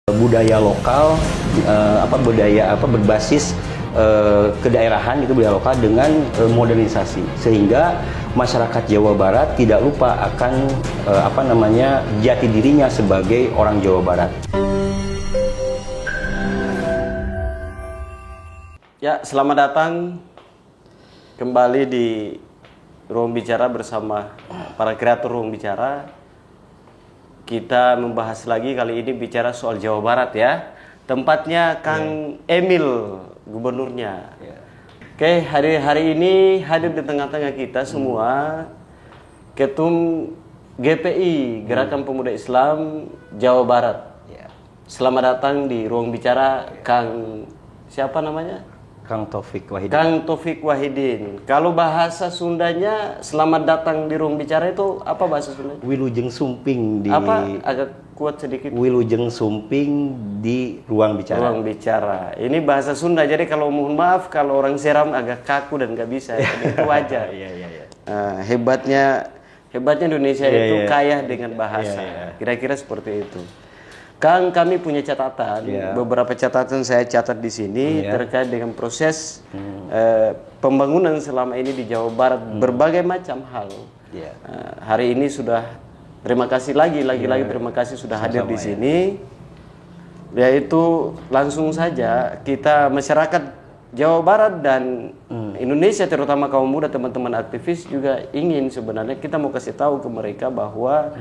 budaya lokal, berbasis kedaerahan itu budaya lokal dengan modernisasi, sehingga masyarakat Jawa Barat tidak lupa akan jati dirinya sebagai orang Jawa Barat. Ya, selamat datang kembali di Ruang Bicara bersama para kreator Ruang Bicara. Kita membahas lagi kali ini bicara soal Jawa Barat ya. Tempatnya Kang Emil, gubernurnya. Oke, hari ini hadir di tengah-tengah kita semua Ketum GPI, Gerakan Pemuda Islam Jawa Barat. Selamat datang di Ruang Bicara Kang siapa namanya? Kang Taufik Wahidin. Kang Taufik Wahidin. Kalau bahasa Sundanya selamat datang di Ruang Bicara itu apa bahasa Sundanya? Wilujeng Sumping di apa agak kuat sedikit. Wilujeng Sumping di Ruang Bicara. Ruang Bicara. Ini bahasa Sunda. Jadi kalau mohon maaf kalau orang Seram agak kaku dan nggak bisa. Itu wajar. Hebatnya Indonesia itu kaya dengan bahasa. Kira-kira seperti itu. Kang, kami punya catatan, beberapa catatan saya catat di sini terkait dengan proses pembangunan selama ini di Jawa Barat, berbagai macam hal. Hari ini sudah terima kasih lagi terima kasih sudah hadir di sini. Yaitu langsung saja kita masyarakat Jawa Barat dan Indonesia terutama kaum muda, teman-teman aktivis juga ingin sebenarnya kita mau kasih tahu ke mereka bahwa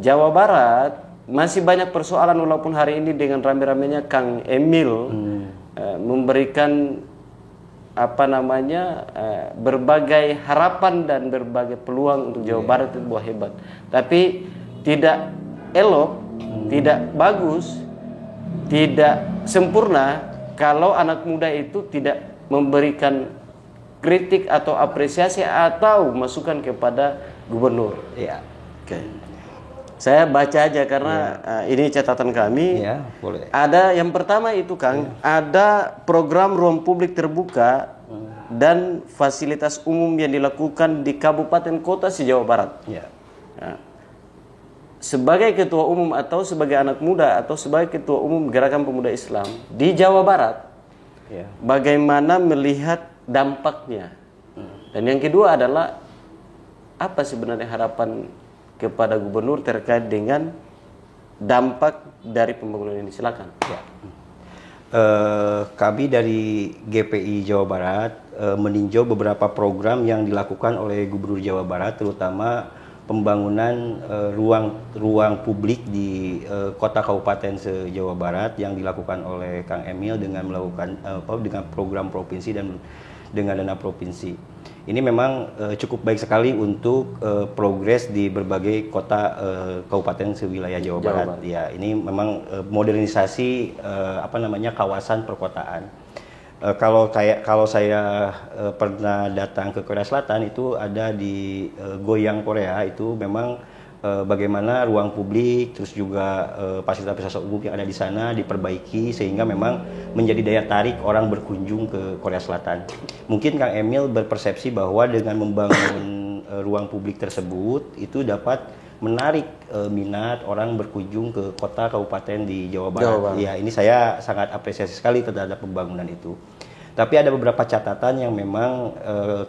Jawa Barat masih banyak persoalan, walaupun hari ini dengan rame-ramenya Kang Emil memberikan berbagai harapan dan berbagai peluang untuk Jawa Barat itu buah hebat. Tapi tidak elok, tidak bagus, tidak sempurna kalau anak muda itu tidak memberikan kritik atau apresiasi atau masukan kepada gubernur. Oke. Saya baca aja karena ini catatan kami. Boleh. Ada yang pertama itu Kang, ada program ruang publik terbuka dan fasilitas umum yang dilakukan di kabupaten kota se-Jawa Barat. Sebagai ketua umum atau sebagai anak muda atau sebagai ketua umum Gerakan Pemuda Islam di Jawa Barat, bagaimana melihat dampaknya? Dan yang kedua adalah apa sebenarnya harapan kepada gubernur terkait dengan dampak dari pembangunan ini? Silakan. Kami dari GPI Jawa Barat meninjau beberapa program yang dilakukan oleh Gubernur Jawa Barat, terutama pembangunan ruang publik di kota kabupaten se-Jawa Barat yang dilakukan oleh Kang Emil dengan melakukan dengan program provinsi dan dengan dana provinsi. Ini memang cukup baik sekali untuk progres di berbagai kota kabupaten sewilayah Jawa Barat. Ya, ini memang modernisasi kawasan perkotaan. Kalau saya pernah datang ke Korea Selatan, itu ada di Goyang, Korea, itu memang bagaimana ruang publik terus juga fasilitas umum yang ada di sana diperbaiki sehingga memang menjadi daya tarik orang berkunjung ke Korea Selatan. Mungkin Kang Emil berpersepsi bahwa dengan membangun ruang publik tersebut itu dapat menarik minat orang berkunjung ke kota kabupaten di Jawa Barat. Ya, ini saya sangat apresiasi sekali terhadap pembangunan itu. Tapi ada beberapa catatan yang memang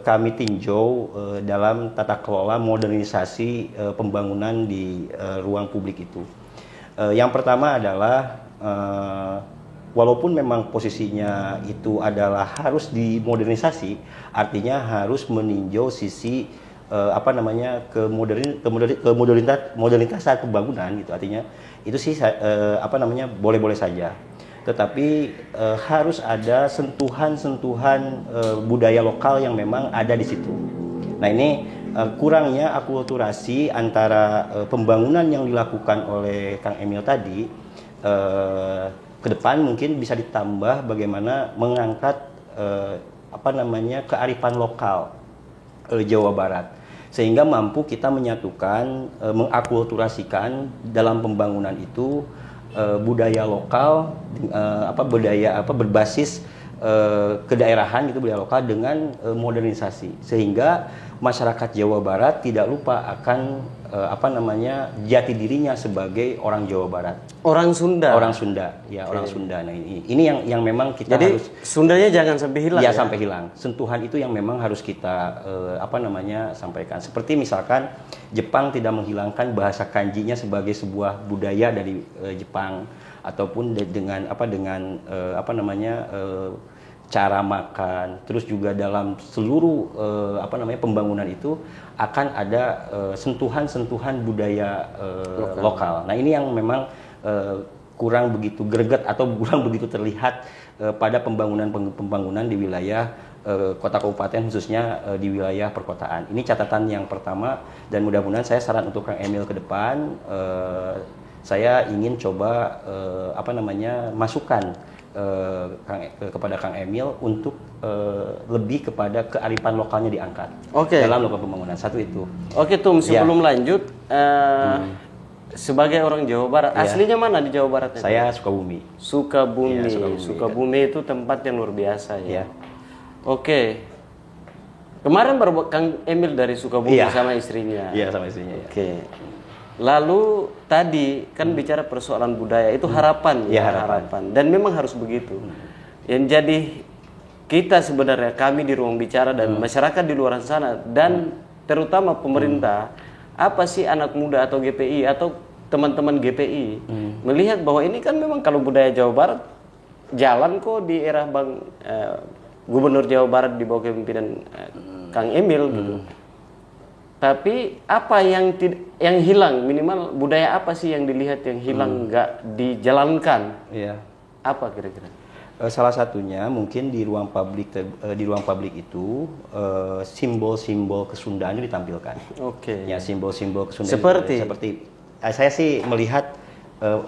kami tinjau dalam tata kelola modernisasi pembangunan di ruang publik itu. Yang pertama adalah walaupun memang posisinya itu adalah harus dimodernisasi, artinya harus meninjau sisi modernitasan pembangunan gitu. Artinya itu sih boleh-boleh saja. Tetapi harus ada sentuhan-sentuhan budaya lokal yang memang ada di situ. Nah, ini kurangnya akulturasi antara pembangunan yang dilakukan oleh Kang Emil tadi ke depan mungkin bisa ditambah bagaimana mengangkat kearifan lokal Jawa Barat, sehingga mampu kita menyatukan, mengakulturasikan dalam pembangunan itu budaya lokal, berbasis kedaerahan gitu, budaya lokal dengan modernisasi, sehingga masyarakat Jawa Barat tidak lupa akan apa namanya jati dirinya sebagai orang Jawa Barat. Orang Sunda. Orang Sunda, ya orang Sunda. Nah ini yang memang kita Jadi, harus. Sundanya jangan sampai hilang. Ya, sampai hilang. Sentuhan itu yang memang harus kita apa namanya sampaikan. Seperti misalkan Jepang tidak menghilangkan bahasa kanjinya sebagai sebuah budaya dari Jepang, ataupun dengan apa namanya cara makan. Terus juga dalam seluruh apa namanya pembangunan itu akan ada sentuhan-sentuhan budaya lokal. Nah ini yang memang kurang begitu greget atau kurang begitu terlihat pada pembangunan di wilayah kota kabupaten, khususnya di wilayah perkotaan. Ini catatan yang pertama, dan mudah-mudahan saya saran untuk Kang Emil ke depan, saya ingin coba apa namanya masukan kepada Kang Emil untuk lebih kepada kearifan lokalnya diangkat dalam melakukan pembangunan. Satu itu. Oke Tum, sebelum lanjut, sebagai orang Jawa Barat, aslinya mana di Jawa Barat? Saya Sukabumi. Sukabumi. Ya, Sukabumi itu tempat yang luar biasa ya. Ya. Oke. Kemarin baru Kang Emil dari Sukabumi sama istrinya. Iya, sama istrinya. Oke. Lalu tadi kan bicara persoalan budaya, itu harapan harapan. Dan memang harus begitu. Yang jadi kita sebenarnya, kami di ruang bicara dan masyarakat di luar sana, dan terutama pemerintah, apa sih anak muda atau GPI atau teman-teman GPI melihat bahwa ini kan memang kalau budaya Jawa Barat jalan kok di era Gubernur Jawa Barat di bawah kepemimpinan Kang Emil gitu. Tapi apa yang hilang, minimal budaya apa sih yang dilihat yang hilang, nggak dijalankan? Iya. Apa kira-kira? Salah satunya mungkin di ruang publik itu simbol-simbol Kesundaan itu ditampilkan. Oke. Ya, simbol-simbol Kesundaan. Seperti saya sih melihat,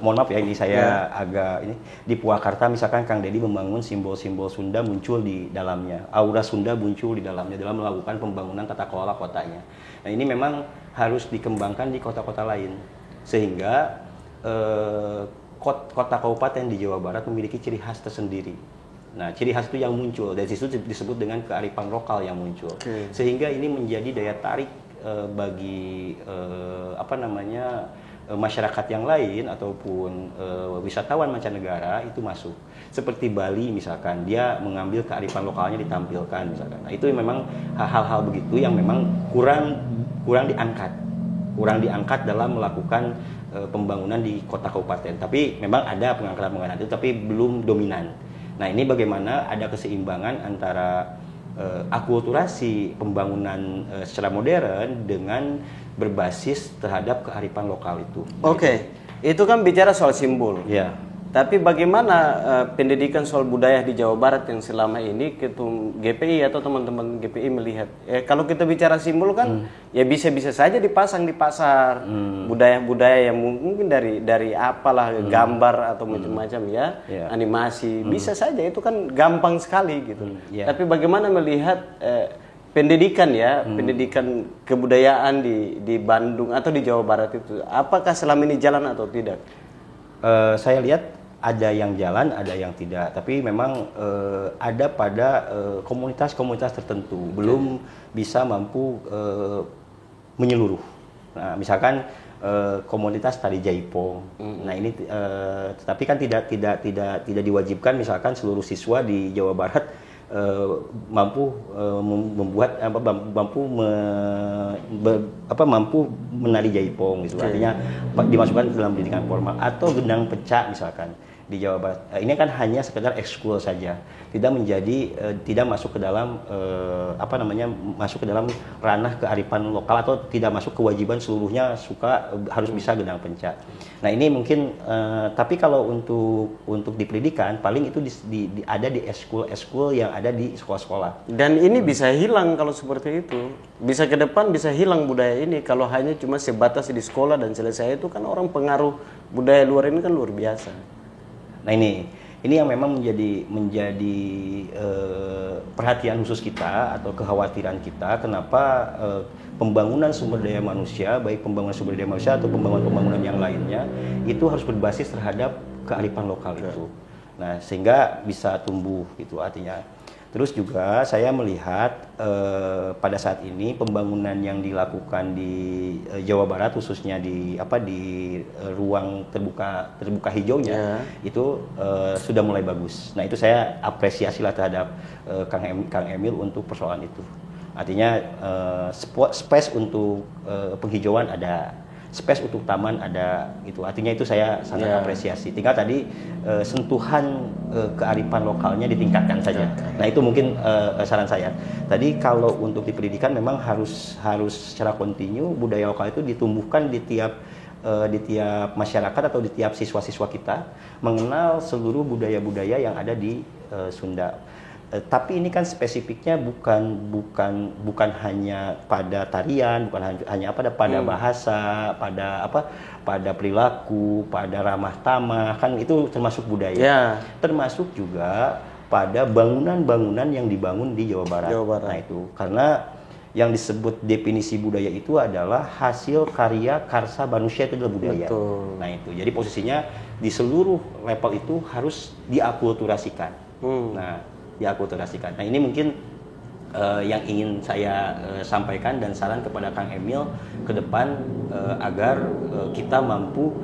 mohon maaf ya ini saya agak ini, di Purwakarta misalkan Kang Deddy membangun simbol-simbol Sunda muncul di dalamnya, aura Sunda muncul di dalamnya dalam melakukan pembangunan tata kelola kotanya. Nah ini memang harus dikembangkan di kota-kota lain, sehingga kota kabupaten di Jawa Barat memiliki ciri khas tersendiri. Nah, ciri khas itu yang muncul, dari situ disebut dengan kearifan lokal yang muncul. Sehingga ini menjadi daya tarik bagi apa namanya masyarakat yang lain ataupun wisatawan mancanegara itu masuk. Seperti Bali misalkan, dia mengambil kearifan lokalnya ditampilkan misalkan. Nah, itu memang hal-hal begitu yang memang kurang diangkat dalam melakukan pembangunan di kota kabupaten. Tapi memang ada pengangkatan itu, tapi belum dominan. Nah ini bagaimana ada keseimbangan antara akulturasi pembangunan secara modern dengan berbasis terhadap kearifan lokal itu. Oke. Itu kan bicara soal simbol. Ya. Tapi bagaimana pendidikan soal budaya di Jawa Barat yang selama ini ketum GPI atau teman-teman GPI melihat? Kalau kita bicara simbol kan, ya bisa-bisa saja dipasang di pasar, budaya-budaya yang mungkin dari apalah gambar atau macam-macam ya, animasi, bisa saja itu kan gampang sekali gitu. Tapi bagaimana melihat pendidikan pendidikan kebudayaan di Bandung atau di Jawa Barat itu, apakah selama ini jalan atau tidak? Saya lihat ada yang jalan, ada yang tidak. Tapi memang ada pada komunitas-komunitas tertentu belum bisa mampu menyeluruh. Nah, misalkan komunitas tari jaipong. Nah ini, tapi kan tidak diwajibkan misalkan seluruh siswa di Jawa Barat mampu mampu menari jaipong gitu. Artinya dimasukkan dalam pendidikan formal, atau gendang pecah misalkan di Jawa Barat. Ini kan hanya sekedar ekskul saja, tidak masuk ke dalam masuk ke dalam ranah kearifan lokal, atau tidak masuk kewajiban seluruhnya harus bisa gendang pencak. Nah ini mungkin, tapi kalau untuk di pendidikan paling itu ada di ekskul yang ada di sekolah-sekolah. Dan ini bisa hilang kalau seperti itu. Bisa ke depan bisa hilang budaya ini kalau hanya cuma sebatas di sekolah dan selesai. Itu kan orang pengaruh budaya luar ini kan luar biasa. Nah ini yang memang menjadi perhatian khusus kita atau kekhawatiran kita, kenapa pembangunan sumber daya manusia, baik pembangunan sumber daya manusia atau pembangunan yang lainnya, itu harus berbasis terhadap kearifan lokal itu. Nah sehingga bisa tumbuh gitu, artinya Terus juga saya melihat pada saat ini pembangunan yang dilakukan di Jawa Barat, khususnya di ruang terbuka hijaunya itu sudah mulai bagus. Nah itu saya apresiasi lah terhadap Kang Emil untuk persoalan itu. Artinya space untuk penghijauan ada, space untuk taman ada gitu. Artinya itu saya sangat apresiasi. Tinggal tadi sentuhan kearifan lokalnya ditingkatkan saja. Nah, itu mungkin saran saya. Tadi kalau untuk di pendidikan memang harus secara kontinu budaya lokal itu ditumbuhkan di tiap masyarakat atau di tiap siswa-siswa kita mengenal seluruh budaya-budaya yang ada di Sunda. Tapi ini kan spesifiknya bukan hanya pada tarian, bukan hanya pada bahasa, pada perilaku, pada ramah tamah, kan itu termasuk budaya. Termasuk juga pada bangunan-bangunan yang dibangun di Jawa Barat. Nah itu karena yang disebut definisi budaya itu adalah hasil karya karsa manusia, itu adalah budaya. Betul. Nah itu jadi posisinya di seluruh level itu harus diakulturasikan. Diakulturasikan. Nah ini mungkin yang ingin saya sampaikan dan saran kepada Kang Emil ke depan agar kita mampu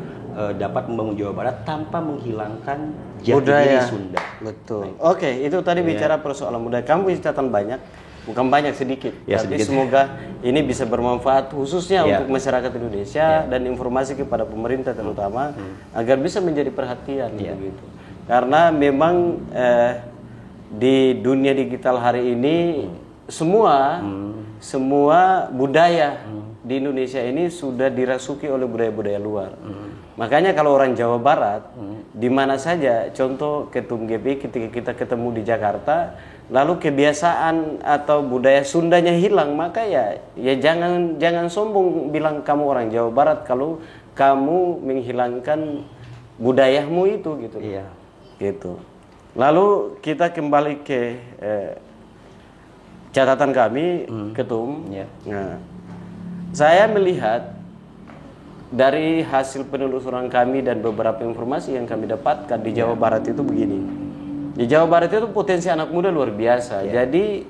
dapat membangun Jawa Barat tanpa menghilangkan jati diri Sunda. Betul. Nah, Oke, itu tadi bicara persoalan budaya. Kamu catatan banyak, bukan banyak, sedikit. Tapi sedikit. Semoga ini bisa bermanfaat khususnya untuk masyarakat Indonesia dan informasi kepada pemerintah terutama agar bisa menjadi perhatian begitu. Karena memang di dunia digital hari ini semua budaya di Indonesia ini sudah dirasuki oleh budaya-budaya luar. Makanya kalau orang Jawa Barat di mana saja, contoh Ketum GPI ketika kita ketemu di Jakarta, lalu kebiasaan atau budaya Sundanya hilang, maka ya jangan sombong bilang kamu orang Jawa Barat kalau kamu menghilangkan budayamu itu gitu. Gitu. Lalu kita kembali ke catatan kami, Ketum. Nah, saya melihat dari hasil penelusuran kami dan beberapa informasi yang kami dapatkan di Jawa Barat itu begini. Di Jawa Barat itu potensi anak muda luar biasa. Jadi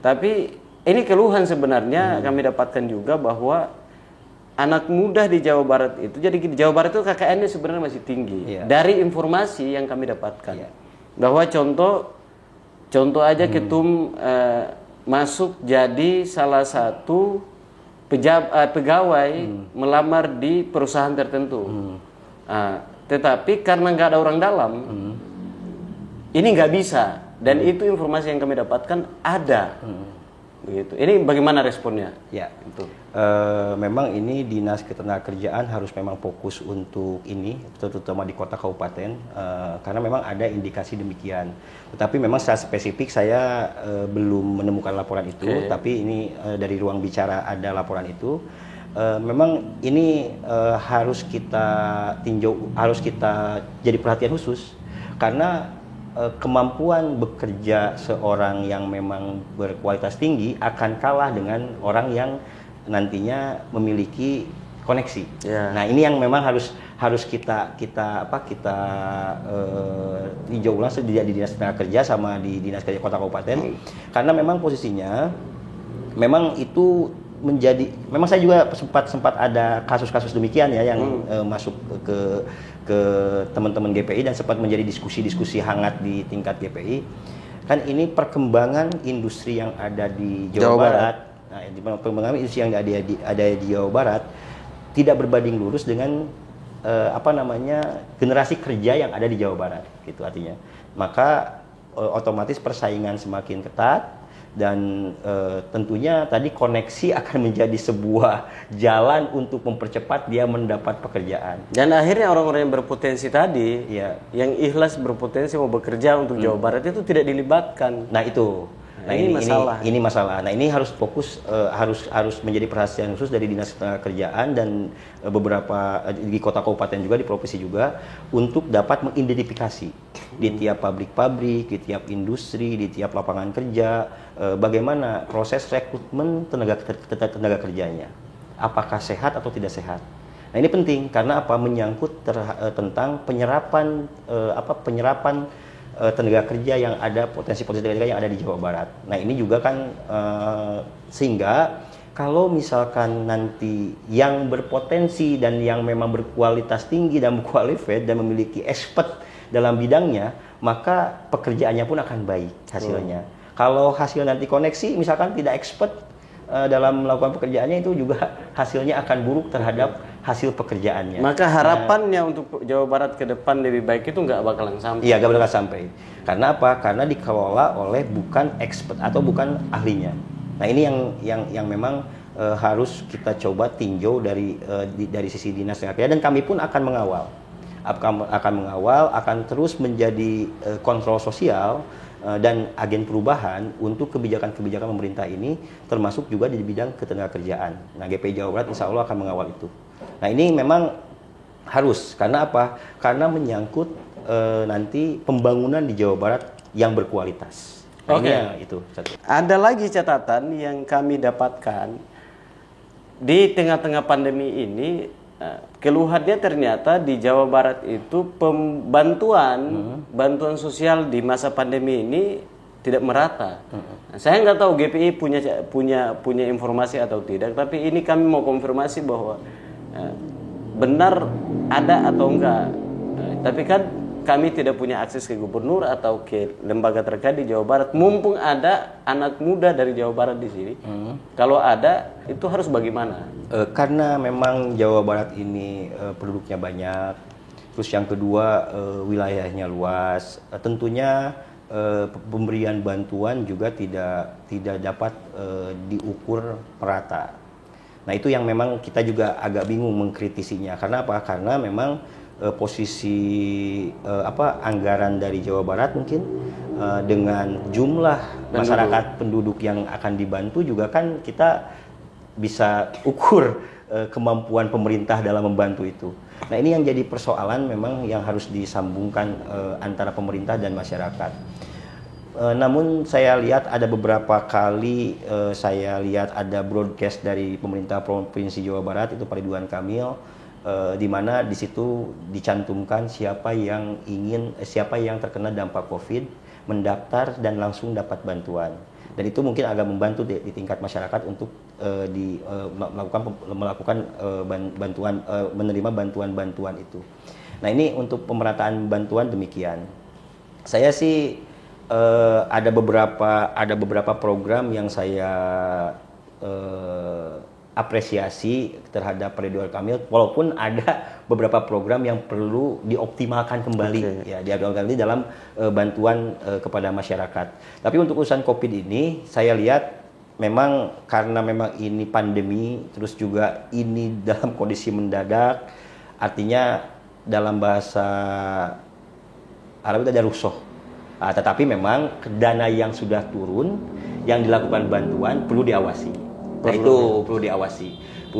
tapi ini keluhan sebenarnya kami dapatkan juga bahwa anak muda di Jawa Barat itu, jadi di Jawa Barat itu KKN-nya sebenarnya masih tinggi. Dari informasi yang kami dapatkan, bahwa contoh aja Ketum masuk jadi salah satu pegawai melamar di perusahaan tertentu. Tetapi karena nggak ada orang dalam, ini nggak bisa. Dan itu informasi yang kami dapatkan ada. Begitu. Ini bagaimana responnya? Itu. Memang ini Dinas Ketenagakerjaan harus memang fokus untuk ini, terutama di kota kabupaten, karena memang ada indikasi demikian. Tetapi memang secara spesifik saya belum menemukan laporan itu, tapi ini dari ruang bicara ada laporan itu. Memang ini harus kita tinjau, harus kita jadi perhatian khusus, karena kemampuan bekerja seorang yang memang berkualitas tinggi akan kalah dengan orang yang nantinya memiliki koneksi. Nah ini yang memang harus kita tinjau ulang di Dinas Tenaga Kerja sama di Dinas Kerja Kota Kabupaten, karena memang posisinya memang itu menjadi, memang saya juga sempat ada kasus-kasus demikian ya yang masuk ke teman-teman GPI dan sempat menjadi diskusi-diskusi hangat di tingkat GPI. Kan ini perkembangan industri yang ada di Jawa Barat. Nah, perkembangan industri yang ada di Jawa Barat tidak berbanding lurus dengan generasi kerja yang ada di Jawa Barat, gitu artinya. Maka otomatis persaingan semakin ketat. Dan tentunya tadi koneksi akan menjadi sebuah jalan untuk mempercepat dia mendapat pekerjaan. Dan akhirnya orang-orang yang berpotensi tadi, yang ikhlas berpotensi mau bekerja untuk Jawa Barat itu tidak dilibatkan. Nah itu. Nah ini masalah. Nah ini harus fokus, harus menjadi perhatian khusus dari Dinas Ketenagakerjaan dan beberapa di kota kabupaten juga, di provinsi juga, untuk dapat mengidentifikasi di tiap pabrik-pabrik, di tiap industri, di tiap lapangan kerja, bagaimana proses rekrutmen tenaga kerjanya, apakah sehat atau tidak sehat. Nah ini penting karena menyangkut tentang penyerapan tenaga kerja yang ada, potensi-potensi tenaga kerja yang ada di Jawa Barat. Nah ini juga kan sehingga kalau misalkan nanti yang berpotensi dan yang memang berkualitas tinggi dan berqualified dan memiliki expert dalam bidangnya, maka pekerjaannya pun akan baik hasilnya. Kalau hasil nanti koneksi misalkan tidak expert dalam melakukan pekerjaannya, itu juga hasilnya akan buruk terhadap hasil pekerjaannya. Maka harapannya untuk Jawa Barat ke depan lebih baik itu nggak bakalan sampai. Iya, nggak bakal sampai. Karena apa? Karena dikelola oleh bukan expert atau bukan ahlinya. Nah ini yang memang harus kita coba tinjau dari sisi dinas tenaga kerja, dan kami pun akan mengawal, akan terus menjadi kontrol sosial dan agen perubahan untuk kebijakan-kebijakan pemerintah ini, termasuk juga di bidang ketenagakerjaan. Nah, GPI Jawa Barat insya Allah akan mengawal itu. Nah, ini memang harus, karena apa? Karena menyangkut nanti pembangunan di Jawa Barat yang berkualitas. Nah, itu satu. Ada lagi catatan yang kami dapatkan di tengah-tengah pandemi ini. Keluhannya ternyata di Jawa Barat itu bantuan sosial di masa pandemi ini tidak merata. Saya nggak tahu GPI punya informasi atau tidak, tapi ini kami mau konfirmasi bahwa benar ada atau enggak. Tapi kan kami tidak punya akses ke gubernur atau ke lembaga terkait di Jawa Barat. Mumpung ada anak muda dari Jawa Barat di sini, kalau ada itu harus bagaimana? Karena memang Jawa Barat ini penduduknya banyak, terus yang kedua wilayahnya luas, tentunya pemberian bantuan juga tidak dapat diukur merata. Nah itu yang memang kita juga agak bingung mengkritisinya. Karena apa? Karena memang posisi anggaran dari Jawa Barat mungkin dengan jumlah masyarakat penduduk yang akan dibantu juga kan kita bisa ukur kemampuan pemerintah dalam membantu itu. Nah ini yang jadi persoalan memang yang harus disambungkan antara pemerintah dan masyarakat. Namun saya lihat ada beberapa kali saya lihat ada broadcast dari pemerintah Provinsi Jawa Barat, itu Pak Ridwan Kamil, di mana di situ dicantumkan siapa yang terkena dampak COVID mendaftar dan langsung dapat bantuan. Dan itu mungkin agak membantu di tingkat masyarakat untuk melakukan menerima bantuan itu. Nah ini untuk pemerataan bantuan demikian. Saya sih ada beberapa program yang saya apresiasi terhadap Pak Ridwan Kamil, walaupun ada beberapa program yang perlu dioptimalkan kembali, dioptimalkan kembali dalam bantuan kepada masyarakat. Tapi untuk urusan COVID ini, saya lihat memang karena memang ini pandemi, terus juga ini dalam kondisi mendadak, artinya dalam bahasa Arab itu ada rusuh. Tetapi memang dana yang sudah turun, yang dilakukan bantuan perlu diawasi. Nah itu perlu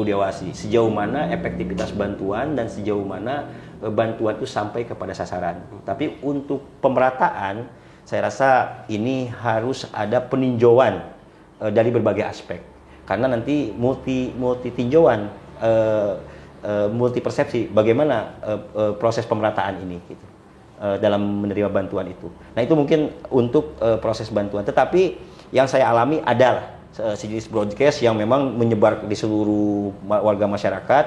diawasi sejauh mana efektivitas bantuan dan sejauh mana bantuan itu sampai kepada sasaran. Tapi untuk pemerataan, saya rasa ini harus ada peninjauan dari berbagai aspek. Karena nanti multi tinjauan, multi persepsi bagaimana proses pemerataan ini gitu, dalam menerima bantuan itu. Nah itu mungkin untuk proses bantuan. Tetapi yang saya alami adalah sejenis broadcast yang memang menyebar di seluruh warga masyarakat,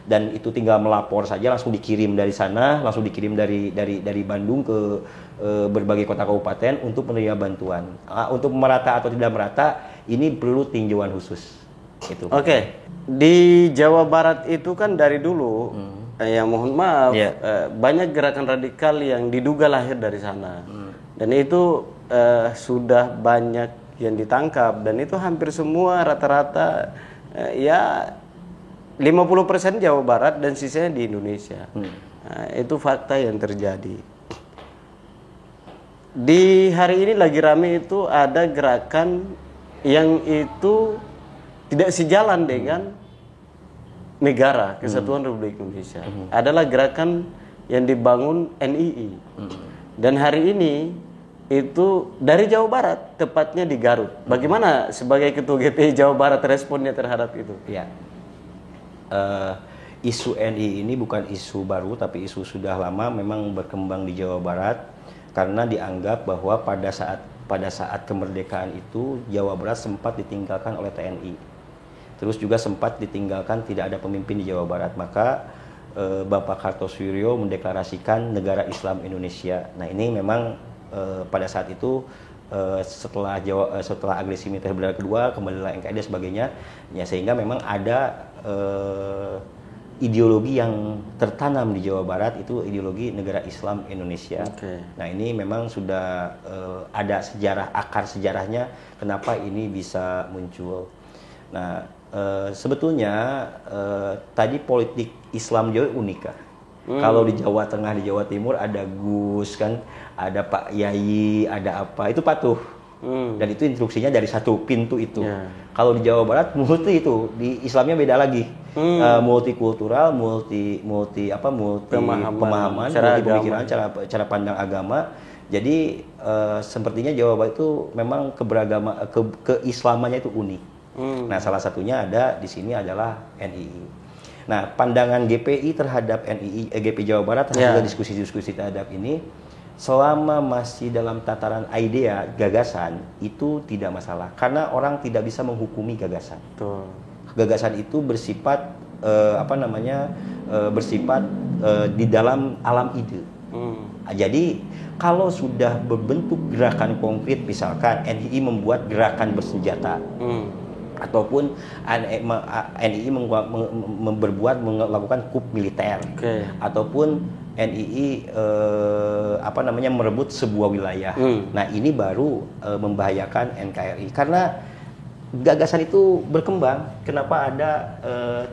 dan itu tinggal melapor saja, langsung dikirim dari sana, langsung dikirim dari Bandung ke berbagai kota kabupaten untuk menerima bantuan. Untuk merata atau tidak merata, ini perlu tinjauan khusus. Gitu. Oke. Di Jawa Barat itu kan dari dulu, ya mohon maaf, banyak gerakan radikal yang diduga lahir dari sana. Dan itu sudah banyak yang ditangkap, dan itu hampir semua rata-rata ya 50% Jawa Barat dan sisanya di Indonesia. Nah, itu fakta yang terjadi. Di hari ini lagi rame itu ada gerakan yang itu tidak sejalan dengan negara Kesatuan Republik Indonesia. Adalah gerakan yang dibangun NII. Dan hari ini itu dari Jawa Barat, tepatnya di Garut. Bagaimana sebagai Ketua GPI Jawa Barat responnya terhadap itu? Ya, isu NII ini bukan isu baru, tapi isu sudah lama memang berkembang di Jawa Barat. karena dianggap bahwa pada saat kemerdekaan itu Jawa Barat sempat ditinggalkan oleh TNI. Terus juga sempat ditinggalkan, tidak ada pemimpin di Jawa Barat. Maka Bapak Kartosuwiryo mendeklarasikan negara Islam Indonesia. Nah, ini memang pada saat itu setelah agresi militer Belanda kedua, kembalilah NKRI dan sebagainya, ya, sehingga memang ada ideologi yang tertanam di Jawa Barat, itu ideologi negara Islam Indonesia. Nah, ini memang sudah ada akar sejarahnya kenapa ini bisa muncul. Nah, sebetulnya tadi politik Islam Jawa unik. Kalau di Jawa Tengah, di Jawa Timur ada Gus kan, ada Pak Yai, ada apa, itu patuh. Dan itu instruksinya dari satu pintu itu. Kalau di Jawa Barat multi itu, di Islamnya beda lagi. Multikultural, multi pemahaman, multi pemikiran, cara pandang agama. Jadi sepertinya Jawa Barat itu memang keislamannya itu unik. Nah, salah satunya ada di sini adalah NII. Nah, pandangan GPI terhadap GPI Jawa Barat terhadap diskusi-diskusi terhadap ini, selama masih dalam tataran idea, gagasan, itu tidak masalah. Karena orang tidak bisa menghukumi gagasan. Gagasan itu bersifat bersifat di dalam alam ide. Jadi kalau sudah berbentuk gerakan konkret, misalkan NII membuat gerakan bersenjata, ataupun NII melakukan coup militer, ataupun NII merebut sebuah wilayah. Nah, ini baru membahayakan NKRI karena gagasan itu berkembang. Kenapa ada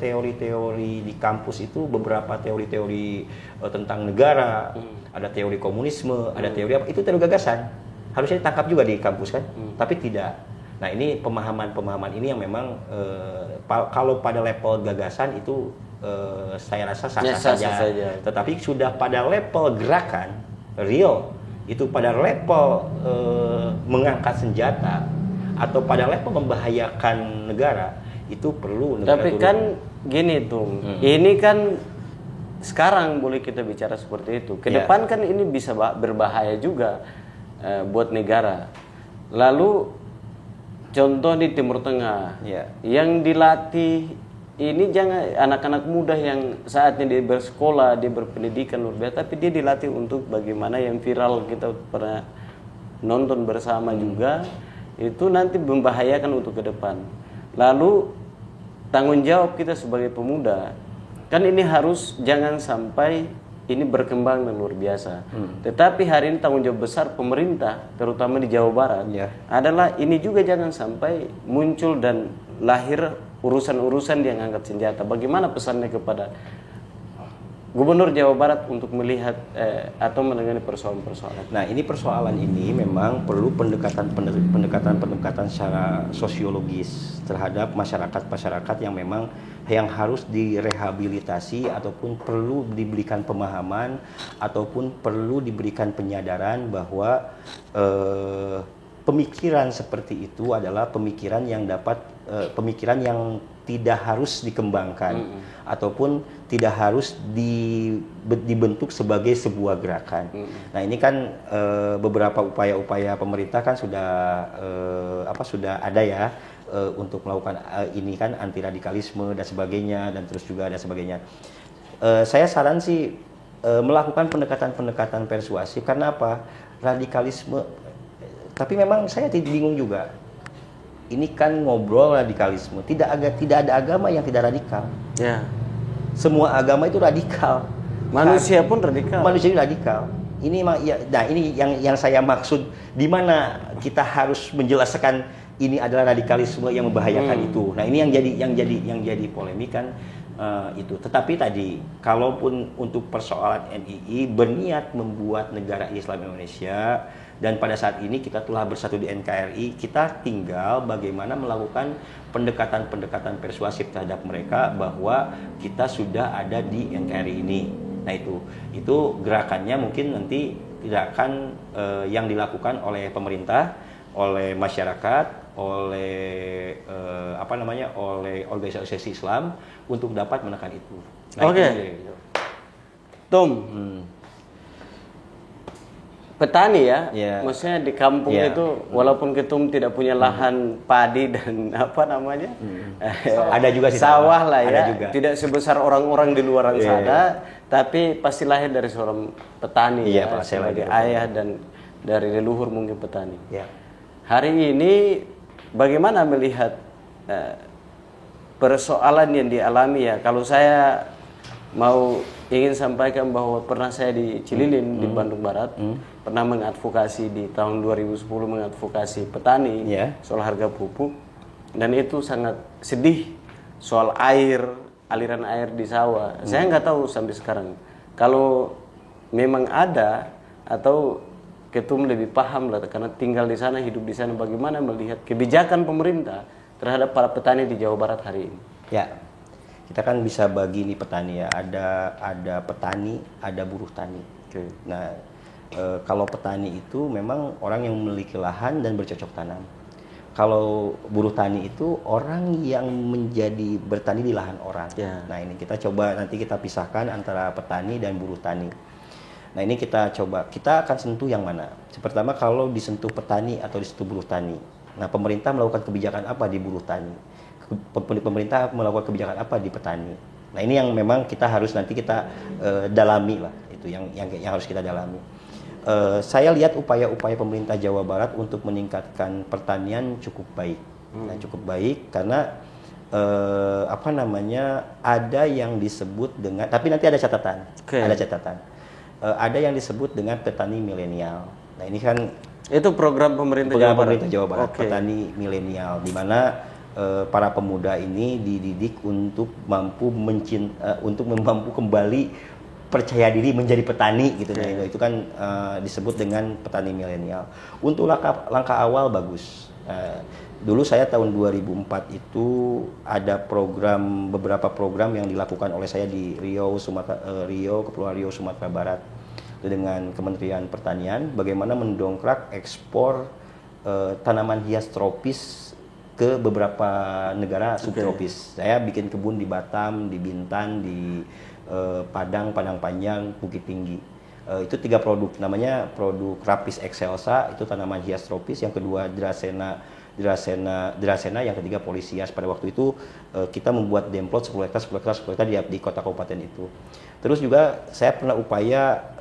teori-teori di kampus itu, beberapa teori-teori tentang negara, ada teori komunisme, ada teori apa, itu teori gagasan. Harusnya ditangkap juga di kampus kan, tapi tidak. Nah, ini pemahaman ini yang memang kalau pada level gagasan itu saya rasa sah-sah saja. Tetapi sudah pada level gerakan real, itu pada level mengangkat senjata atau pada level membahayakan negara, itu perlu negara Tapi turun. kan gini tuh, ini kan sekarang boleh kita bicara seperti itu. Ke depan kan ini bisa berbahaya juga buat negara. Lalu contoh di Timur Tengah, yang dilatih ini jangan anak-anak muda yang saatnya dia bersekolah, dia berpendidikan luar biasa, tapi dia dilatih untuk bagaimana yang viral kita pernah nonton bersama juga, itu nanti membahayakan untuk ke depan. Lalu tanggung jawab kita sebagai pemuda, kan ini harus jangan sampai ini berkembang dan luar biasa. Tetapi hari ini tanggung jawab besar pemerintah, terutama di Jawa Barat, adalah ini juga jangan sampai muncul dan lahir urusan-urusan yang angkat senjata. Bagaimana pesannya kepada Gubernur Jawa Barat untuk melihat atau menangani persoalan-persoalan? Nah, ini persoalan ini memang perlu pendekatan secara sosiologis terhadap masyarakat yang harus direhabilitasi, ataupun perlu diberikan pemahaman, ataupun perlu diberikan penyadaran bahwa pemikiran seperti itu adalah pemikiran yang tidak harus dikembangkan, ataupun tidak harus dibentuk sebagai sebuah gerakan. Nah, ini kan beberapa upaya-upaya pemerintah kan sudah ada ya, untuk melakukan ini kan anti radikalisme dan sebagainya, dan terus juga ada sebagainya. Saya saran sih melakukan pendekatan persuasif. Karena apa? Radikalisme. Tapi memang saya bingung juga. Ini kan ngobrol radikalisme. Tidak ada agama yang tidak radikal. Semua agama itu radikal. Manusia pun radikal. Manusia radikal. Ini yang saya maksud, di mana kita harus menjelaskan ini adalah radikalisme yang membahayakan itu. Nah, ini yang jadi polemik kan itu. Tetapi tadi, kalaupun untuk persoalan NII berniat membuat negara Islam Indonesia, dan pada saat ini kita telah bersatu di NKRI, kita tinggal bagaimana melakukan pendekatan persuasif terhadap mereka bahwa kita sudah ada di NKRI ini. Nah, itu gerakannya mungkin nanti tidak akan yang dilakukan oleh pemerintah, oleh masyarakat, oleh oleh organisasi Islam untuk dapat menekan itu. Nah, Tom, petani ya, Ya. maksudnya di kampung Ya. itu walaupun ketum tidak punya lahan padi dan apa namanya, Ada juga sih sawah lah ada ya, juga. tidak sebesar orang-orang di luar Iya, sana, tapi pasti lahir dari seorang petani Iya, ya, Pak, saya sebagai lahir dari ayah dan dari leluhur mungkin petani. Ya. Hari ini bagaimana melihat persoalan yang dialami ya? Kalau saya mau ingin sampaikan bahwa pernah saya di Cililin di Bandung Barat, pernah mengadvokasi di tahun 2010 mengadvokasi petani Ya. soal harga pupuk, dan itu sangat sedih soal air, aliran air di sawah. Saya nggak tahu sampai sekarang kalau memang ada atau ketum lebih paham lah karena tinggal di sana, hidup di sana, bagaimana melihat kebijakan pemerintah terhadap para petani di Jawa Barat hari ini. Ya, kita kan bisa bagi nih petani ya. Ada petani, ada buruh tani. Oke. Nah, kalau petani itu memang orang yang memiliki lahan dan bercocok tanam. Kalau buruh tani itu orang yang menjadi bertani di lahan orang. Ya. Nah, ini kita coba nanti kita pisahkan antara petani dan buruh tani. Nah, ini kita akan sentuh yang mana. Pertama, kalau disentuh petani atau disentuh buruh tani. Nah, pemerintah melakukan kebijakan apa di buruh tani? Pemerintah melakukan kebijakan apa di petani? Nah, ini yang memang kita harus nanti kita dalami lah. Itu yang harus kita dalami. Saya lihat upaya-upaya pemerintah Jawa Barat untuk meningkatkan pertanian cukup baik. Nah, cukup baik karena ada yang disebut dengan, tapi nanti ada catatan. Oke. Ada catatan. Ada yang disebut dengan petani milenial. Nah, ini kan Itu program pemerintah Jawa Barat. Jawa Barat, Oke. petani milenial, di mana para pemuda ini dididik untuk mampu kembali percaya diri menjadi petani gitu. Nah, itu kan disebut dengan petani milenial. Untuk langkah awal bagus. Dulu saya tahun 2004 itu ada beberapa program yang dilakukan oleh saya di Kepulauan Riau, Sumatera Barat, dengan Kementerian Pertanian, bagaimana mendongkrak ekspor tanaman hias tropis ke beberapa negara subtropis. Saya bikin kebun di Batam, di Bintan, di Padang Panjang, Bukit Tinggi. Itu 3 produk, namanya produk Rapis excelsa, itu tanaman hias tropis. Yang kedua Dracena, yang ketiga Polisias. Pada waktu itu kita membuat demplot 10 hektar di kota kabupaten itu. Terus juga saya pernah upaya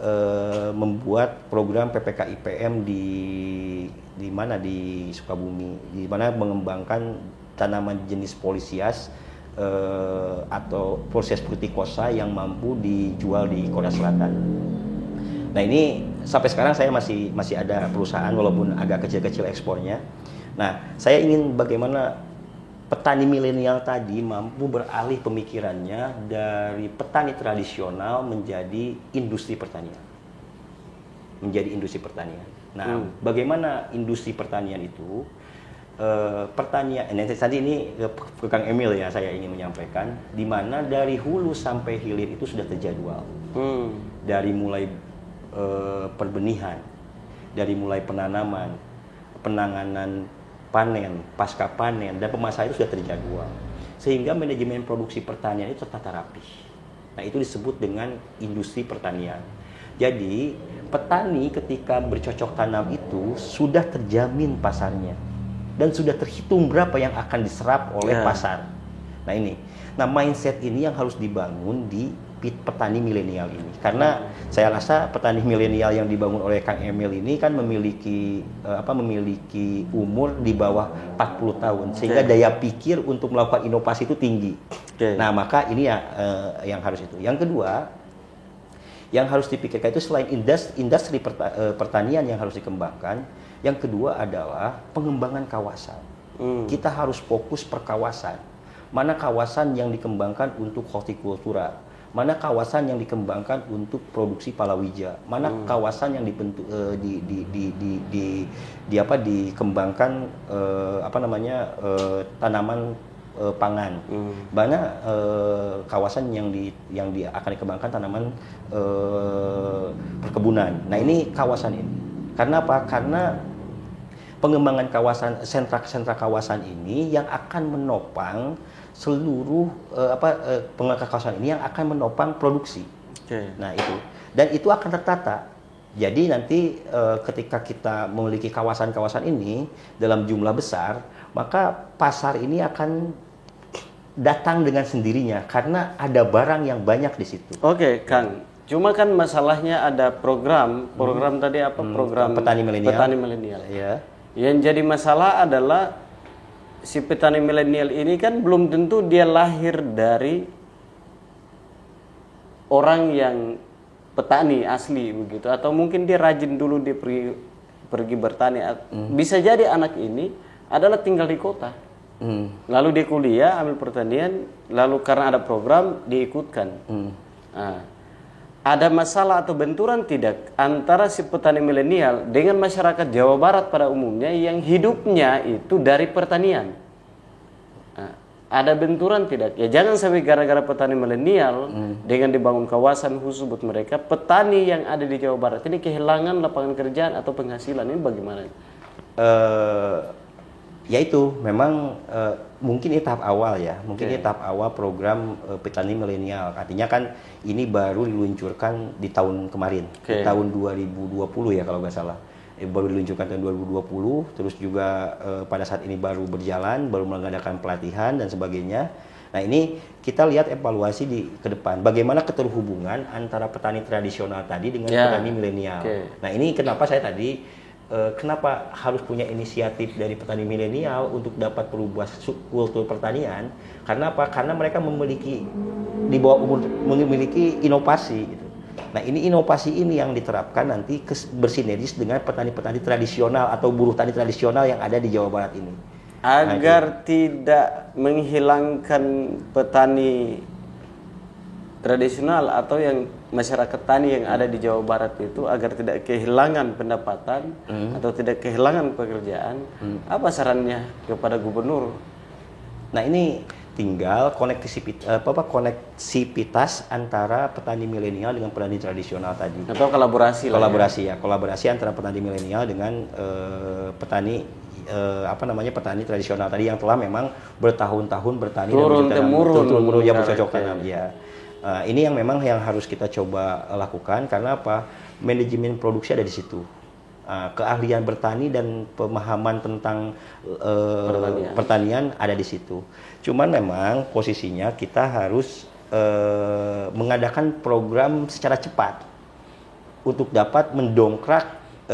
membuat program PPK IPM di Sukabumi, di mana mengembangkan tanaman jenis Polisias atau Polisias fruticosa yang mampu dijual di Korea Selatan. Nah, ini sampai sekarang saya masih ada perusahaan walaupun agak kecil-kecil ekspornya. Nah, saya ingin bagaimana petani milenial tadi mampu beralih pemikirannya dari petani tradisional menjadi industri pertanian. Nah, bagaimana industri pertanian itu? Tadi ini ke Kang Emil ya, saya ingin menyampaikan, di mana dari hulu sampai hilir itu sudah terjadwal. Dari mulai perbenihan, dari mulai penanaman, penanganan panen, pasca panen, dan pemasaran itu sudah terjadwal. Sehingga manajemen produksi pertanian itu tertata rapi. Nah, itu disebut dengan industri pertanian. Jadi, petani ketika bercocok tanam itu sudah terjamin pasarnya. Dan sudah terhitung berapa yang akan diserap oleh pasar. Nah, ini. Nah, mindset ini yang harus dibangun di petani milenial ini, karena saya rasa petani milenial yang dibangun oleh Kang Emil ini kan memiliki umur di bawah 40 tahun, sehingga daya pikir untuk melakukan inovasi itu tinggi. Nah, maka ini yang harus itu. Yang kedua, yang harus dipikirkan itu selain industri pertanian yang harus dikembangkan, yang kedua adalah pengembangan kawasan. Kita harus fokus per kawasan. Mana kawasan yang dikembangkan untuk hortikultura, mana kawasan yang dikembangkan untuk produksi palawija, mana kawasan yang dikembangkan tanaman pangan, mana kawasan yang akan dikembangkan tanaman perkebunan. Nah, ini kawasan ini. Karena apa? Karena pengembangan kawasan, sentra kawasan ini yang akan menopang seluruh pengelola kawasan ini, yang akan menopang produksi. Nah, itu, dan itu akan tertata. Jadi nanti ketika kita memiliki kawasan-kawasan ini dalam jumlah besar, maka pasar ini akan datang dengan sendirinya karena ada barang yang banyak di situ. Oke, Kang. Cuma kan masalahnya ada program tadi apa? Program petani milenial. Petani milenial. Ya. Yang jadi masalah adalah si petani milenial ini kan belum tentu dia lahir dari orang yang petani asli begitu, atau mungkin dia rajin dulu dia pergi bertani. Bisa jadi anak ini adalah tinggal di kota. Lalu dia kuliah ambil pertanian, lalu karena ada program diikutkan. Nah, ada masalah atau benturan tidak antara si petani milenial dengan masyarakat Jawa Barat pada umumnya yang hidupnya itu dari pertanian? Nah, ada benturan tidak? Ya jangan sampai gara-gara petani milenial dengan dibangun kawasan khusus buat mereka, petani yang ada di Jawa Barat ini kehilangan lapangan kerjaan atau penghasilan. Ini bagaimana? Ya itu memang mungkin ini tahap awal ya, mungkin ini tahap awal program petani milenial. Artinya kan ini baru diluncurkan di tahun kemarin, di tahun 2020 ya kalau nggak salah. Baru diluncurkan tahun 2020, terus juga pada saat ini baru berjalan, baru mengadakan pelatihan dan sebagainya. Nah ini kita lihat evaluasi ke depan, bagaimana keterhubungan antara petani tradisional tadi dengan petani milenial. Nah ini kenapa saya tadi kenapa harus punya inisiatif dari petani milenial untuk dapat merubah kultur pertanian? Karena apa? Karena mereka memiliki di bawah umur memiliki inovasi gitu. Nah, ini inovasi ini yang diterapkan nanti bersinergis dengan petani-petani tradisional atau buruh tani tradisional yang ada di Jawa Barat ini. Agar tidak menghilangkan petani tradisional atau yang masyarakat tani yang ada di Jawa Barat itu, agar tidak kehilangan pendapatan atau tidak kehilangan pekerjaan, apa sarannya kepada gubernur? Nah ini tinggal koneksivitas antara petani milenial dengan petani tradisional tadi. Atau kolaborasi kolaborasi antara petani milenial dengan petani petani tradisional tadi yang telah memang bertahun-tahun bertani turun temurun yang bercocok tanam ya. Ini yang memang yang harus kita coba lakukan karena apa? Manajemen produksi ada di situ. Keahlian bertani dan pemahaman tentang pertanian ada di situ. Cuman memang posisinya kita harus mengadakan program secara cepat untuk dapat mendongkrak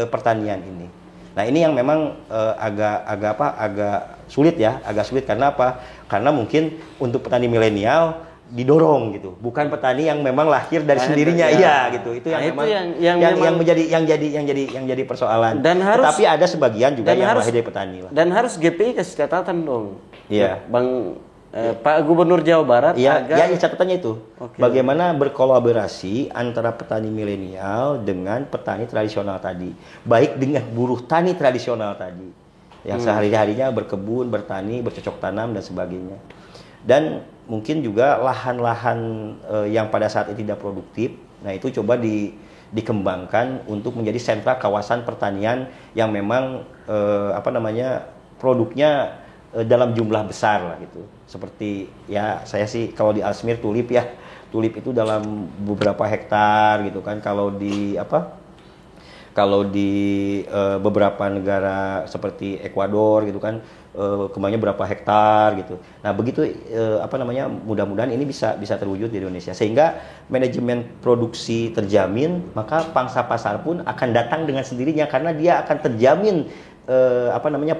pertanian ini. Nah ini yang memang agak sulit ya, karena apa? Karena mungkin untuk petani milenial didorong gitu, bukan petani yang memang lahir dari sendirinya, iya gitu. Itu yang memang yang jadi persoalan. Dan tetapi ada sebagian juga yang lahir dari petani lah. Dan harus GPI kasih catatan dong. Iya. Bang Pak Gubernur Jawa Barat ya catatannya itu. Bagaimana berkolaborasi antara petani milenial dengan petani tradisional tadi, baik dengan buruh tani tradisional tadi yang sehari-harinya berkebun, bertani, bercocok tanam dan sebagainya. Dan mungkin juga lahan-lahan yang pada saat ini tidak produktif, nah itu coba dikembangkan untuk menjadi sentra kawasan pertanian yang memang produknya dalam jumlah besar lah gitu. Seperti ya saya sih kalau di Alsmir tulip itu dalam beberapa hektar gitu kan. Kalau di beberapa negara seperti Ekuador gitu kan, kembangnya berapa hektar gitu. Nah begitu mudah-mudahan ini bisa terwujud di Indonesia sehingga manajemen produksi terjamin, maka pangsa pasar pun akan datang dengan sendirinya karena dia akan terjamin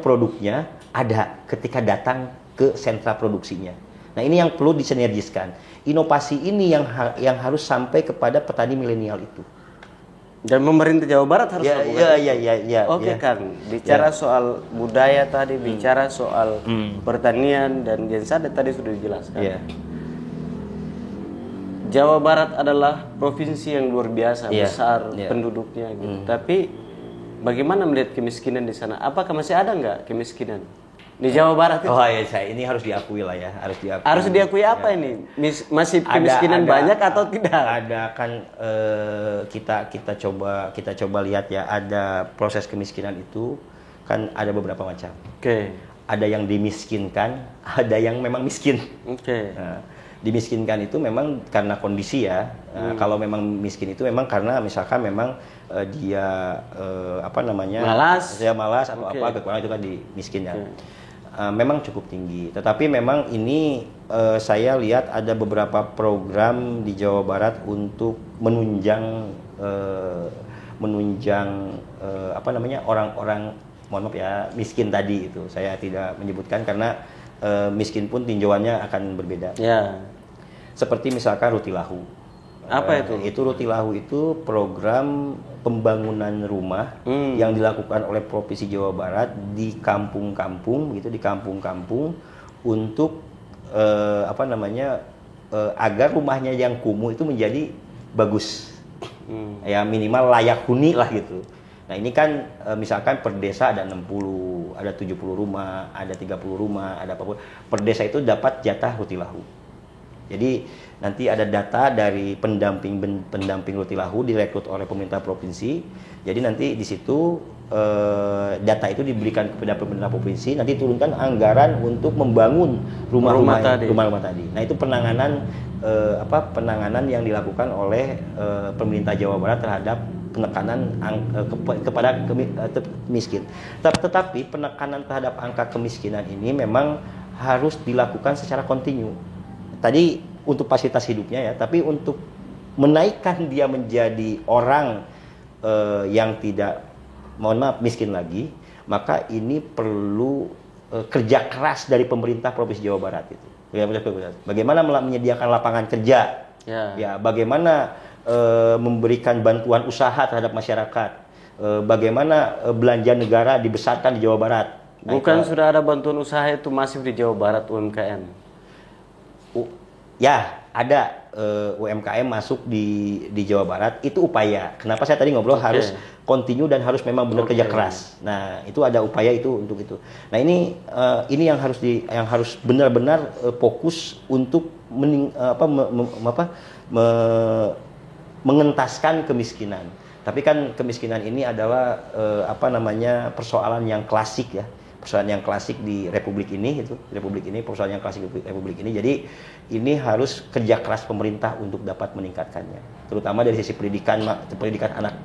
produknya ada ketika datang ke sentra produksinya. Nah ini yang perlu disinergiskan. Inovasi ini yang harus sampai kepada petani milenial itu. Dan pemerintah Jawa Barat harus lakukan. Iya. Oke, Kang. Bicara soal budaya tadi, bicara soal pertanian dan Jensade tadi sudah dijelaskan. Jawa Barat adalah provinsi yang luar biasa besar penduduknya gitu. Tapi bagaimana melihat kemiskinan di sana? Apakah masih ada nggak kemiskinan di Jawa Barat itu? Oh ya, ini harus diakui lah ya, Harus diakui apa ini? Masih kemiskinan banyak atau tidak? Ada kan kita coba lihat ya, ada proses kemiskinan itu kan ada beberapa macam. Ada yang dimiskinkan, ada yang memang miskin. Nah, Dimiskinkan itu memang karena kondisi ya. Kalau memang miskin itu memang karena misalkan memang dia apa namanya Malas. dia malas atau apa kekurangan itu kan dimiskinkan. Memang cukup tinggi. Tetapi memang ini saya lihat ada beberapa program di Jawa Barat untuk menunjang apa namanya orang-orang, mohon maaf ya, miskin tadi itu. Saya tidak menyebutkan karena miskin pun tinjauannya akan berbeda. Ya. Seperti misalkan Rutilahu. Apa itu? Itu Rutilahu itu program pembangunan rumah yang dilakukan oleh Provinsi Jawa Barat di kampung-kampung gitu, di kampung-kampung untuk apa namanya agar rumahnya yang kumuh itu menjadi bagus. Ya minimal layak huni lah gitu. Nah ini kan misalkan per desa ada 60, ada 70 rumah, ada 30 rumah, ada apapun. Per desa itu dapat jatah Rutilahu. Jadi nanti ada data dari pendamping Rutilahu direkrut oleh pemerintah provinsi. Jadi nanti di situ data itu diberikan kepada pemerintah provinsi, nanti turunkan anggaran untuk membangun rumah-rumah tadi. Nah itu penanganan yang dilakukan oleh pemerintah Jawa Barat terhadap penekanan kepada miskin. Tetapi penekanan terhadap angka kemiskinan ini memang harus dilakukan secara kontinu. Tadi untuk fasilitas hidupnya ya, tapi untuk menaikkan dia menjadi orang yang tidak, mohon maaf, miskin lagi, maka ini perlu kerja keras dari pemerintah Provinsi Jawa Barat itu. Bagaimana menyediakan lapangan kerja, ya bagaimana memberikan bantuan usaha terhadap masyarakat, bagaimana belanja negara dibesarkan di Jawa Barat. Bukan sudah ada bantuan usaha itu masif di Jawa Barat UMKM? Ya, ada UMKM masuk di Jawa Barat, itu upaya. Kenapa saya tadi ngobrol harus kontinu dan harus memang benar kerja keras. Nah, itu ada upaya itu untuk itu. Nah, ini yang harus benar-benar fokus untuk mengentaskan kemiskinan. Tapi kan kemiskinan ini adalah persoalan yang klasik ya. Persoalan yang klasik di Republik ini persoalan yang klasik di Republik ini. Jadi ini harus kerja keras pemerintah untuk dapat meningkatkannya, terutama dari sisi pendidikan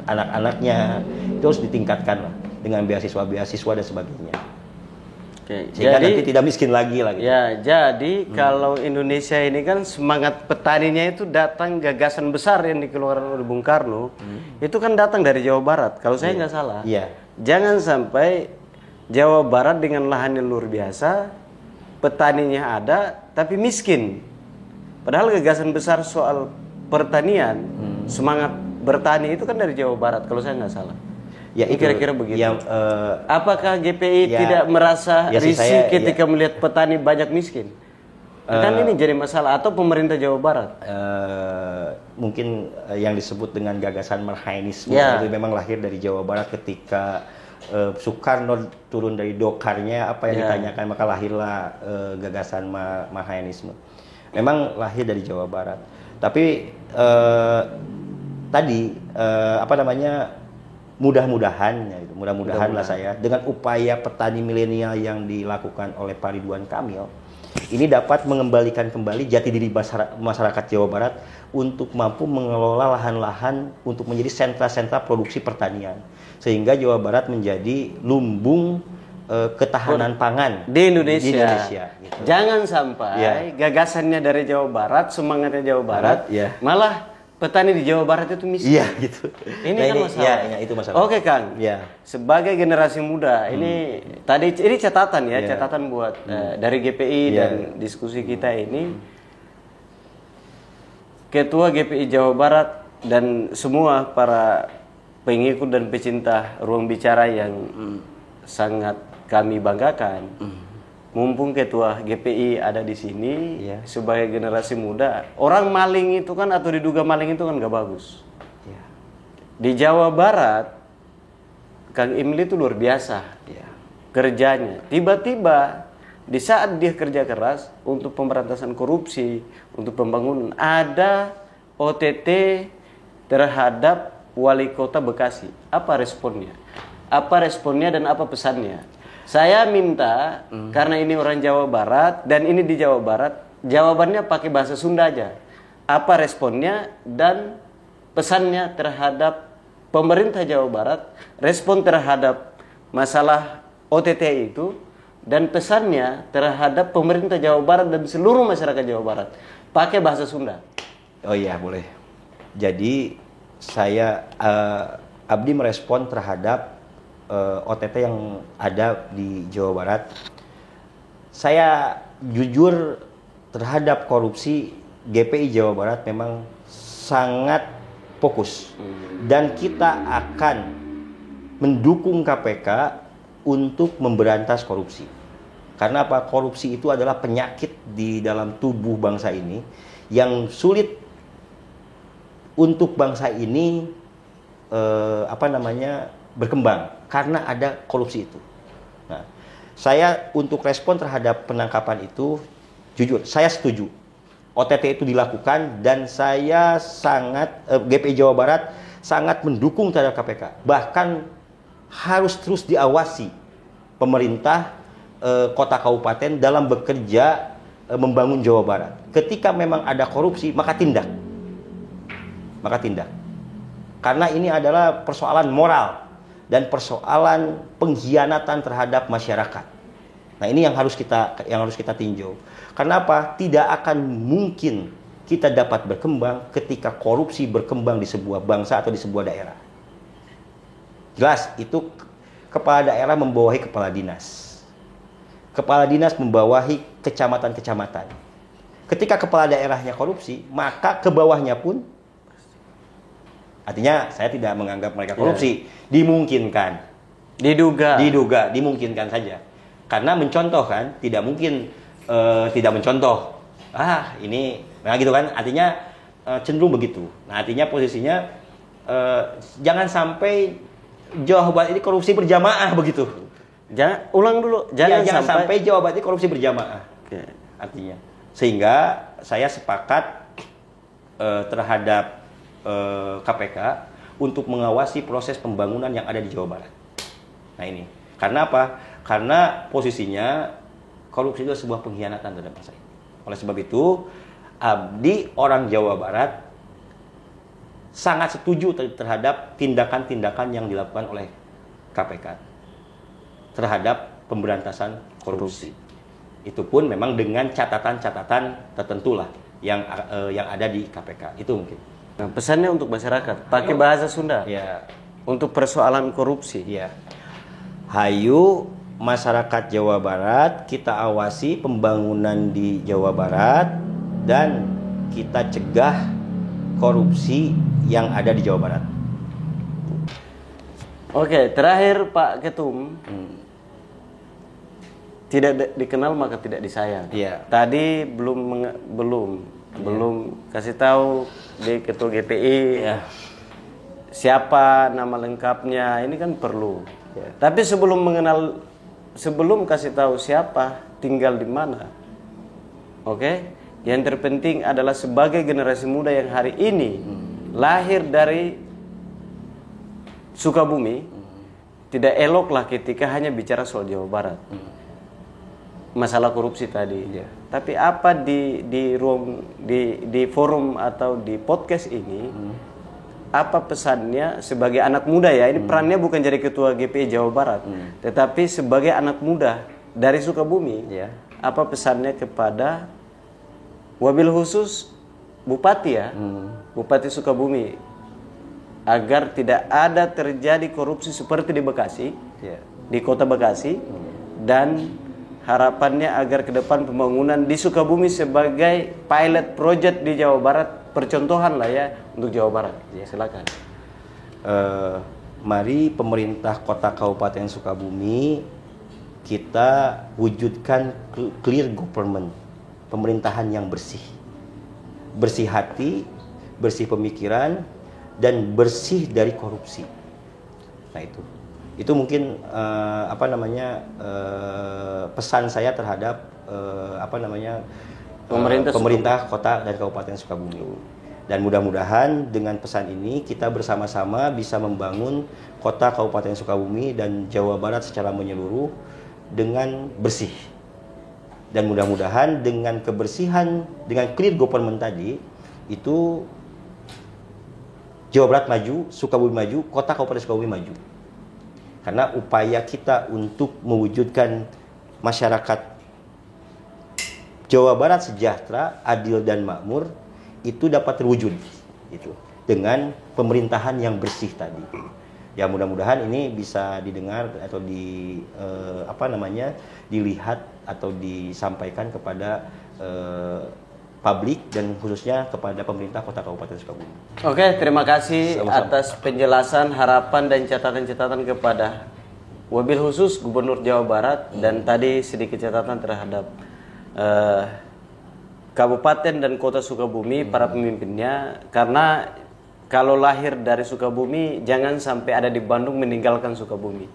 anak-anaknya itu harus ditingkatkan lah dengan beasiswa dan sebagainya. Sehingga nanti tidak miskin lagi lah gitu. Ya, jadi kalau Indonesia ini kan semangat petaninya itu datang, gagasan besar yang dikeluarkan oleh Bung Karno itu kan datang dari Jawa Barat kalau saya nggak salah. Jangan sampai Jawa Barat dengan lahan yang luar biasa, petaninya ada, tapi miskin. Padahal gagasan besar soal pertanian, semangat bertani itu kan dari Jawa Barat, kalau saya nggak salah. Ya, itu kira-kira begitu. Apakah GPI tidak merasa risih ketika melihat petani banyak miskin? Kan ini jadi masalah, atau pemerintah Jawa Barat? Mungkin yang disebut dengan gagasan marhainisme itu memang lahir dari Jawa Barat ketika Soekarno turun dari dokarnya, apa yang ditanyakan, maka lahirlah gagasan marhainisme. Memang lahir dari Jawa Barat. Tapi tadi mudah-mudahan lah saya dengan upaya petani milenial yang dilakukan oleh Pak Ridwan Kamil ini dapat mengembalikan kembali jati diri masyarakat Jawa Barat untuk mampu mengelola lahan-lahan untuk menjadi sentra-sentra produksi pertanian, sehingga Jawa Barat menjadi lumbung ketahanan pangan di Indonesia. Gitu. Jangan sampai gagasannya dari Jawa Barat, semangatnya Jawa Barat, malah petani di Jawa Barat itu miskin. Iya, gitu. Ini kan masalah. Itu masalah. Oke, Kang. Sebagai generasi muda, ini tadi ini catatan catatan buat dari GPI dan diskusi kita ini. Ketua GPI Jawa Barat dan semua para pengikut dan pecinta ruang bicara yang sangat kami banggakan. Mumpung ketua GPI ada di sini sebagai generasi muda, orang maling itu kan atau diduga maling itu kan gak bagus. Di Jawa Barat, Kang Imli itu luar biasa kerjanya. Tiba-tiba di saat dia kerja keras untuk pemberantasan korupsi, untuk pembangunan, ada OTT terhadap Wali Kota Bekasi. Apa responnya? Apa responnya dan apa pesannya? Saya minta, karena ini orang Jawa Barat dan ini di Jawa Barat, jawabannya pakai bahasa Sunda aja. Apa responnya dan pesannya terhadap pemerintah Jawa Barat, respon terhadap masalah OTT itu, dan pesannya terhadap pemerintah Jawa Barat dan seluruh masyarakat Jawa Barat. Pakai bahasa Sunda. Oh iya, boleh. Jadi saya Abdi merespon terhadap OTT yang ada di Jawa Barat. Saya jujur terhadap korupsi, GPI Jawa Barat memang sangat fokus. Dan kita akan mendukung KPK untuk memberantas korupsi. Karena apa? Korupsi itu adalah penyakit di dalam tubuh bangsa ini yang sulit untuk bangsa ini berkembang karena ada korupsi itu. Nah, saya untuk respon terhadap penangkapan itu, jujur, saya setuju. OTT itu dilakukan dan saya GPI Jawa Barat sangat mendukung terhadap KPK. Bahkan harus terus diawasi pemerintah kota kabupaten dalam bekerja membangun Jawa Barat. Ketika memang ada korupsi, maka tindak. Karena ini adalah persoalan moral dan persoalan pengkhianatan terhadap masyarakat. Nah, ini yang harus kita tinjau. Karena apa? Tidak akan mungkin kita dapat berkembang ketika korupsi berkembang di sebuah bangsa atau di sebuah daerah. Jelas, itu kepala daerah membawahi kepala dinas. Kepala dinas membawahi kecamatan-kecamatan. Ketika kepala daerahnya korupsi, maka ke bawahnya pun, artinya saya tidak menganggap mereka korupsi, dimungkinkan. Diduga, dimungkinkan saja. Karena mencontoh kan, tidak mungkin tidak mencontoh. Ini, nah gitu kan, artinya cenderung begitu. Nah, artinya posisinya jangan sampai Jawa Barat ini korupsi berjamaah begitu. Jangan sampai Jawa Barat ini korupsi berjamaah. Okay. Artinya, sehingga saya sepakat terhadap KPK untuk mengawasi proses pembangunan yang ada di Jawa Barat. Nah ini, karena apa? Karena posisinya korupsi itu sebuah pengkhianatan terhadap bangsa ini. Oleh sebab itu, Abdi orang Jawa Barat sangat setuju terhadap tindakan-tindakan yang dilakukan oleh KPK terhadap pemberantasan korupsi. Itu pun memang dengan catatan-catatan tertentu lah yang ada di KPK. Itu mungkin. Nah, pesannya untuk masyarakat pakai bahasa Sunda. Ya. Untuk persoalan korupsi. Ya. Hayu masyarakat Jawa Barat, kita awasi pembangunan di Jawa Barat dan kita cegah korupsi yang ada di Jawa Barat. Oke, terakhir Pak Ketum. Tidak dikenal maka tidak disayang. Iya. Tadi belum kasih tahu di Ketua GPI siapa nama lengkapnya, ini kan perlu. Ya. Tapi sebelum kasih tahu siapa, tinggal di mana. Oke? Yang terpenting adalah sebagai generasi muda yang hari ini lahir dari Sukabumi, tidak eloklah ketika hanya bicara soal Jawa Barat. Masalah korupsi tadi. Ya. Tapi apa di forum atau di podcast ini, apa pesannya sebagai anak muda ya? Ini perannya bukan jadi ketua GPI Jawa Barat, tetapi sebagai anak muda dari Sukabumi. Ya. Apa pesannya kepada wabil khusus Bupati ya, Bupati Sukabumi, agar tidak ada terjadi korupsi seperti di Bekasi, di kota Bekasi, dan harapannya agar ke depan pembangunan di Sukabumi sebagai pilot project di Jawa Barat, percontohan lah ya untuk Jawa Barat. Ya, silakan. Mari pemerintah kota Kabupaten Sukabumi kita wujudkan clear government, pemerintahan yang bersih, bersih hati, bersih pemikiran, dan bersih dari korupsi. Nah itu mungkin pesan saya terhadap pemerintah kota dan Kabupaten Sukabumi. Dan mudah-mudahan dengan pesan ini kita bersama-sama bisa membangun kota Kabupaten Sukabumi dan Jawa Barat secara menyeluruh dengan bersih Dan mudah-mudahan dengan kebersihan, dengan clear government tadi, itu Jawa Barat maju, Sukabumi maju, kota Kabupaten Sukabumi maju. Karena upaya kita untuk mewujudkan masyarakat Jawa Barat sejahtera, adil dan makmur itu dapat terwujud gitu, dengan pemerintahan yang bersih tadi. Ya mudah-mudahan ini bisa didengar atau dilihat atau disampaikan kepada publik dan khususnya kepada pemerintah Kota Kabupaten Sukabumi. Oke, terima kasih Sama-sama. atas penjelasan, harapan dan catatan-catatan kepada wabil khusus Gubernur Jawa Barat dan tadi sedikit catatan terhadap Kabupaten dan Kota Sukabumi, para pemimpinnya, karena kalau lahir dari Sukabumi, jangan sampai ada di Bandung meninggalkan Sukabumi.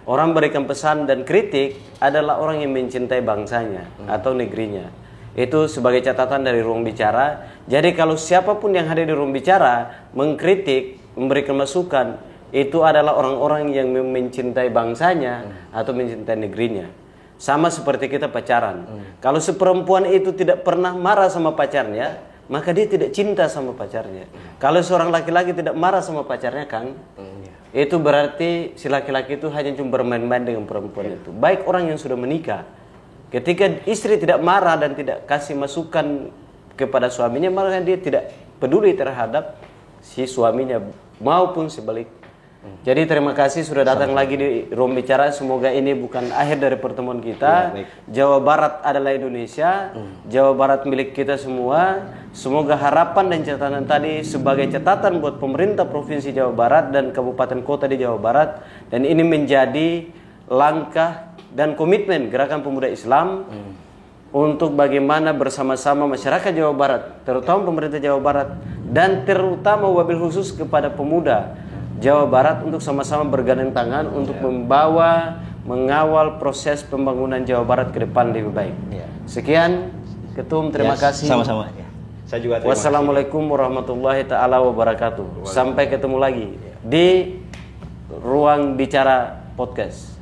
Orang berikan pesan dan kritik adalah orang yang mencintai bangsanya atau negerinya. Itu sebagai catatan dari ruang bicara. Jadi kalau siapapun yang hadir di ruang bicara mengkritik, memberikan masukan, itu adalah orang-orang yang mencintai bangsanya atau mencintai negerinya. Sama seperti kita pacaran. Kalau seperempuan itu tidak pernah marah sama pacarnya, maka dia tidak cinta sama pacarnya. Kalau seorang laki-laki tidak marah sama pacarnya, Kang, itu berarti si laki-laki itu hanya cuma bermain-main dengan perempuan itu. Baik orang yang sudah menikah, ketika istri tidak marah dan tidak kasih masukan kepada suaminya, maka dia tidak peduli terhadap si suaminya maupun sebaliknya. Jadi terima kasih sudah datang lagi di Ruang Bicara. Semoga ini bukan akhir dari pertemuan kita. Jawa Barat adalah Indonesia. Jawa Barat milik kita semua. Semoga harapan dan catatan tadi sebagai catatan buat pemerintah Provinsi Jawa Barat dan kabupaten kota di Jawa Barat. Dan ini menjadi langkah dan komitmen Gerakan Pemuda Islam untuk bagaimana bersama-sama masyarakat Jawa Barat, terutama pemerintah Jawa Barat dan terutama wabil khusus kepada pemuda Jawa Barat untuk sama-sama bergandeng tangan untuk mengawal proses pembangunan Jawa Barat ke depan lebih baik. Sekian, Ketum, terima kasih. Sama-sama. Saya juga terima kasih. Wassalamualaikum warahmatullahi taala wabarakatuh. Sampai ketemu lagi di Ruang Bicara Podcast.